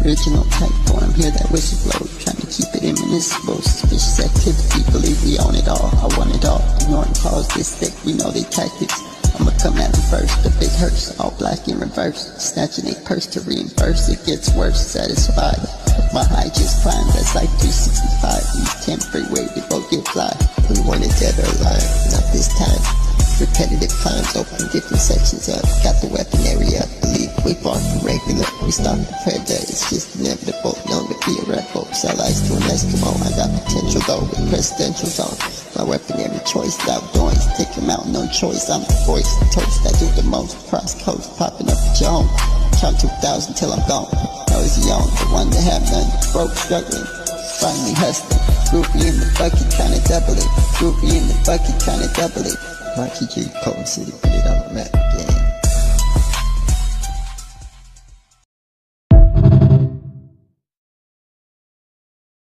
original type form, hear that whistle blow, trying to keep it immunicipal. Suspicious activity, believe we own it all, I want it all. Ignoring calls this thick, we know they tactics. I'ma come at them first, the big hearse, all black in reverse. Snatching a purse to reimburse, it gets worse, satisfied. My high just climbed, that's like 365. East 10 freeway, we both get fly. We want it dead or alive, not this time. Repetitive climbs, open different sections up. Got the weaponry up, believe we far from regular. We stop the predator, it's just inevitable. Known to be a rebel, sell ice to an Eskimo. I got potential though, with presidential zone. My weaponry choice, outdoors, take him out, no choice. I'm the voice, the toast that do the most. Cross coast, popping up at your home. Count 2,000 till I'm gone. Nosy on, the one that have none. Broke, struggling, finally hustling. Groupie in the bucket, trying to double it. Groupie in the bucket, trying to double it. Marky G, Cold City, put it on the map.